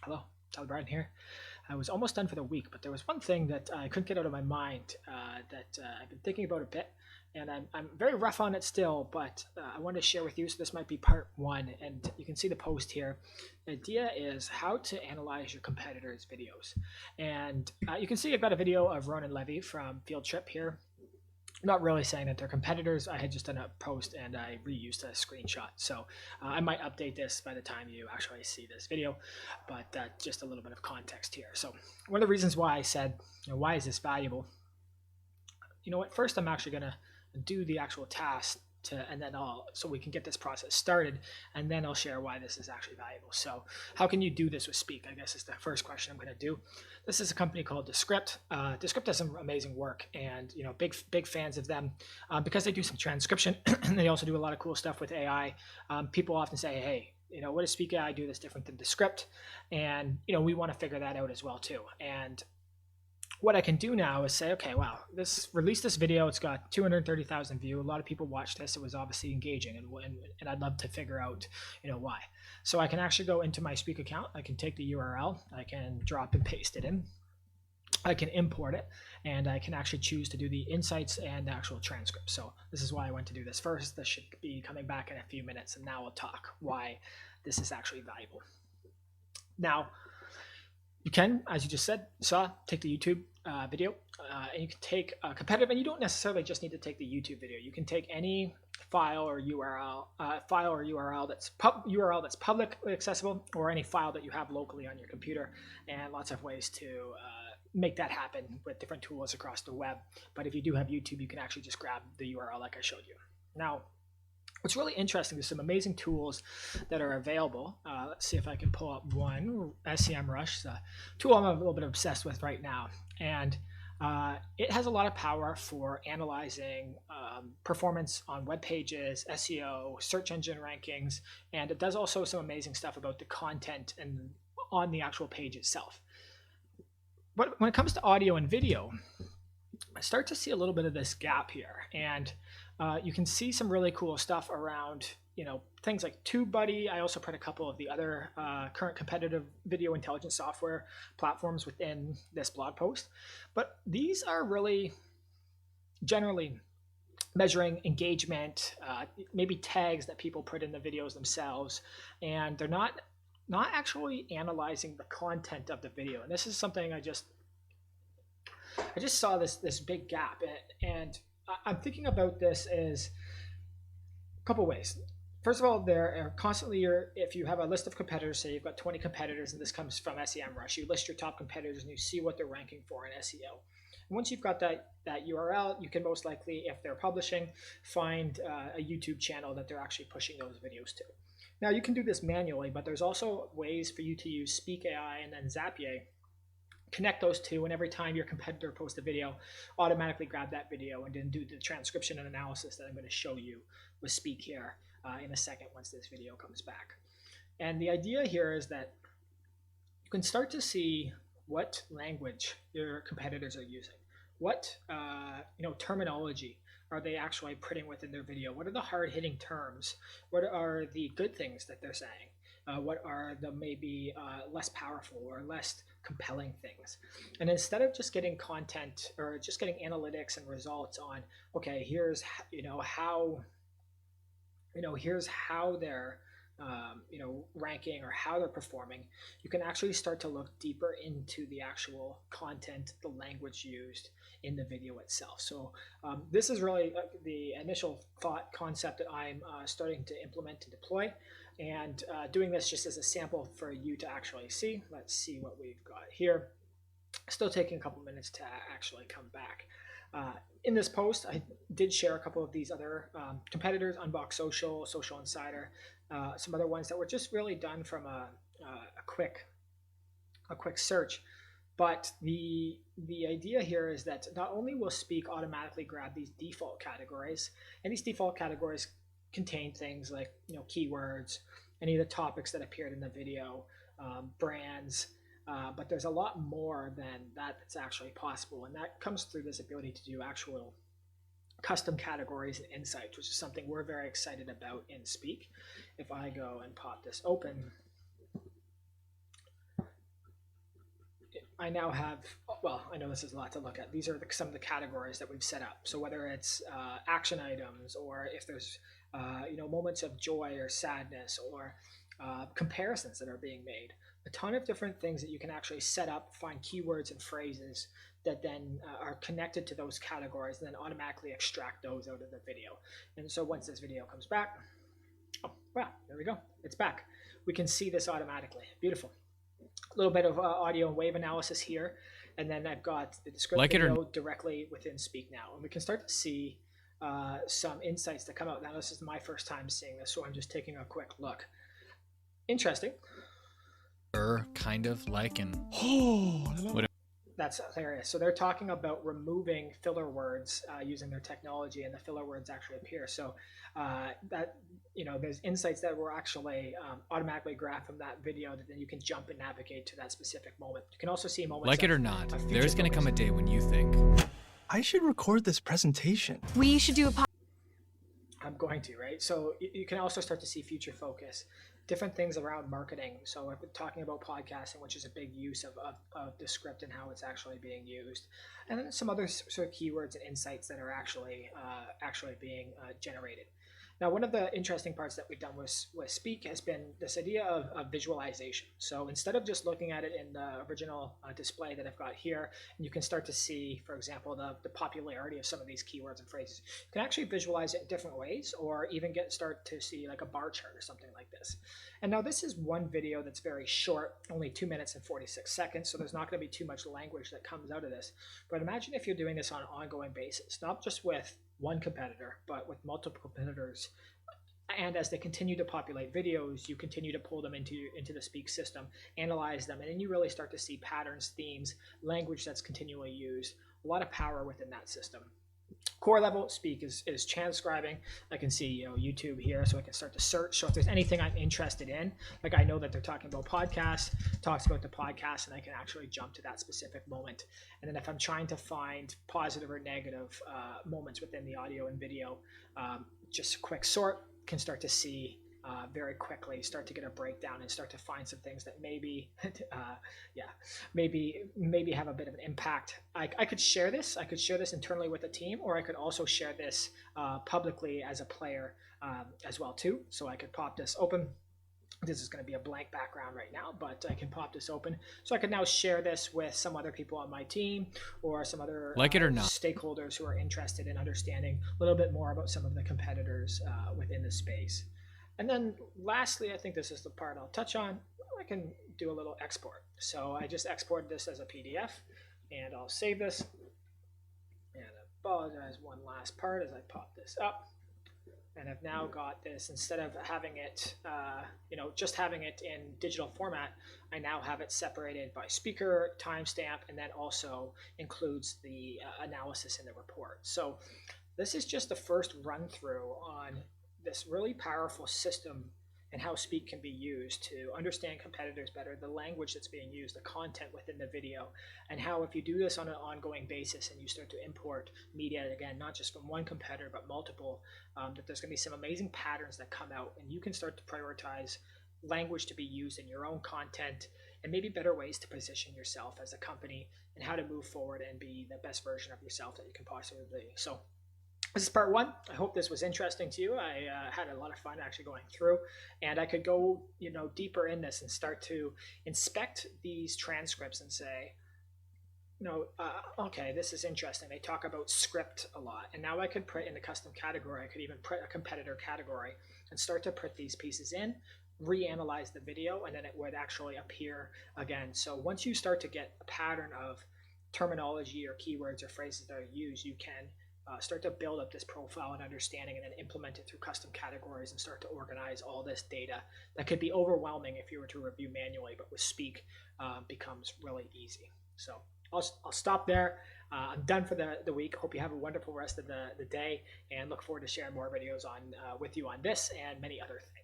Hello, Tyler Bryan here. I was almost done for the week, but there was one thing that I couldn't get out of my mind that I've been thinking about a bit, and I'm very rough on it still, but I wanted to share with you. So this might be part one, and you can see the post here. The idea is how to analyze your competitors' videos, and you can see I've got a video of Ronan Levy from Field Trip here. Not really saying that they're competitors. I had just done a post and I reused a screenshot. So I might update this by the time you actually see this video, but just a little bit of context here. So one of the reasons why I said, why is this valuable? You know what? First, I'm actually going to do the actual task and then so we can get this process started, and then I'll share why this is actually valuable. So how can you do this with Speak? I guess is the first question I'm going to do. This is a company called Descript. Descript does some amazing work, and big fans of them because they do some transcription. And they also do a lot of cool stuff with AI. People often say, hey, what does Speak AI do that's different than Descript? And we want to figure that out as well too. And what I can do now is say, okay, wow, release this video. It's got 230,000 views. A lot of people watched this. It was obviously engaging, and I'd love to figure out, why. So I can actually go into my Speak account. I can take the URL. I can drop and paste it in. I can import it, and I can actually choose to do the insights and the actual transcript. So this is why I went to do this first. This should be coming back in a few minutes, and now we'll talk why this is actually valuable. Now, you can, as you just saw, take the YouTube video, and you can take a competitive, and you don't necessarily just need to take the YouTube video. You can take any file or URL that's publicly accessible, or any file that you have locally on your computer, and lots of ways to make that happen with different tools across the web. But if you do have YouTube, you can actually just grab the URL like I showed you. Now, what's really interesting, there's some amazing tools that are available. Let's see if I can pull up one. SEMrush, the tool I'm a little bit obsessed with right now. And it has a lot of power for analyzing performance on web pages, SEO, search engine rankings, and it does also some amazing stuff about the content and on the actual page itself. But when it comes to audio and video, I start to see a little bit of this gap here, and you can see some really cool stuff around things like TubeBuddy. I also put a couple of the other current competitive video intelligence software platforms within this blog post, but these are really generally measuring engagement, maybe tags that people put in the videos themselves, and they're not actually analyzing the content of the video. And this is something I just saw this big gap, and I'm thinking about this as a couple ways. First of all, there are constantly if you have a list of competitors, say you've got 20 competitors, and this comes from SEMrush, you list your top competitors and you see what they're ranking for in SEO. And once you've got that URL, you can most likely, if they're publishing, find a YouTube channel that they're actually pushing those videos to. Now, you can do this manually, but there's also ways for you to use Speak AI and then Zapier, connect those two, and every time your competitor posts a video, automatically grab that video and then do the transcription and analysis that I'm going to show you with Speak here in a second once this video comes back. And the idea here is that you can start to see what language your competitors are using, what terminology are they actually putting within their video, what are the hard-hitting terms, what are the good things that they're saying, what are the maybe less powerful or less compelling things. And instead of just getting content or just getting analytics and results on, okay, here's how they're ranking or how they're performing, you can actually start to look deeper into the actual content, the language used in the video itself. So this is really the initial thought concept that I'm starting to implement and deploy, and doing this just as a sample for you to actually see. Let's see what we've got here. Still taking a couple minutes to actually come back. In this post, I did share a couple of these other competitors, Unbox Social, Social Insider, some other ones that were just really done from a quick search. But the idea here is that not only will Speak automatically grab these default categories, and these default categories contain things like keywords, any of the topics that appeared in the video, brands, but there's a lot more than that that's actually possible, and that comes through this ability to do actual custom categories and insights, which is something we're very excited about in Speak. If I go and pop this open, I now have, well, I know this is a lot to look at. These are some of the categories that we've set up. So whether it's action items, or if there's, moments of joy or sadness, or comparisons that are being made, a ton of different things that you can actually set up, find keywords and phrases that then are connected to those categories, and then automatically extract those out of the video. And so once this video comes back, oh, wow, there we go. It's back. We can see this automatically. Beautiful. A little bit of audio and wave analysis here. And then I've got the descriptive video directly within Speak Now. And we can start to see some insights that come out. Now, this is my first time seeing this, so I'm just taking a quick look. Interesting. Kind of like an That's hilarious. So they're talking about removing filler words using their technology, and the filler words actually appear. So there's insights that were actually automatically graphed from that video that then you can jump and navigate to that specific moment. You can also see moments. Like it or not, there's going to come a day when you think, I should record this presentation. We should do a I'm going to, right? So you can also start to see future focus, different things around marketing. So I've been talking about podcasting, which is a big use of the script and how it's actually being used. And then some other sort of keywords and insights that are actually being generated. Now, one of the interesting parts that we've done with Speak has been this idea of visualization. So instead of just looking at it in the original display that I've got here, and you can start to see, for example, the popularity of some of these keywords and phrases, you can actually visualize it in different ways, or even start to see like a bar chart or something like this. And now this is one video that's very short, only 2 minutes and 46 seconds, so there's not going to be too much language that comes out of this. But imagine if you're doing this on an ongoing basis, not just with one competitor, but with multiple competitors. And as they continue to populate videos, you continue to pull them into the Speak system, analyze them, and then you really start to see patterns, themes, language that's continually used. A lot of power within that system. Core level Speak is transcribing. I can see YouTube here, so I can start to search. So if there's anything I'm interested in, like I know that they're talking about podcasts, talks about the podcast, and I can actually jump to that specific moment. And then if I'm trying to find positive or negative moments within the audio and video, just a quick sort, can start to see very quickly, start to get a breakdown and start to find some things that maybe have a bit of an impact. I could share this. I could share this internally with the team, or I could also share this publicly as a player as well too. So I could pop this open. This is going to be a blank background right now, but I can pop this open. So I could now share this with some other people on my team, or some other like it or not stakeholders who are interested in understanding a little bit more about some of the competitors within the space. And then lastly, I think this is the part I'll touch on, I can do a little export. So I just exported this as a PDF, and I'll save this. And I apologize, one last part as I pop this up. And I've now got this, instead of having it, just having it in digital format, I now have it separated by speaker, timestamp, and then also includes the analysis in the report. So this is just the first run through on this really powerful system and how Speak can be used to understand competitors better, the language that's being used, the content within the video, and how if you do this on an ongoing basis and you start to import media, again, not just from one competitor, but multiple, that there's going to be some amazing patterns that come out, and you can start to prioritize language to be used in your own content, and maybe better ways to position yourself as a company, and how to move forward and be the best version of yourself that you can possibly be. So this is part one. I hope this was interesting to you. I had a lot of fun actually going through, and I could go deeper in this and start to inspect these transcripts and say, okay, this is interesting. They talk about script a lot, and now I could put in the custom category. I could even put a competitor category and start to put these pieces in, reanalyze the video, and then it would actually appear again. So once you start to get a pattern of terminology or keywords or phrases that are used, you can start to build up this profile and understanding, and then implement it through custom categories and start to organize all this data that could be overwhelming if you were to review manually, but with Speak becomes really easy. So I'll stop there. I'm done for the week. Hope you have a wonderful rest of the day, and look forward to sharing more videos with you on this and many other things.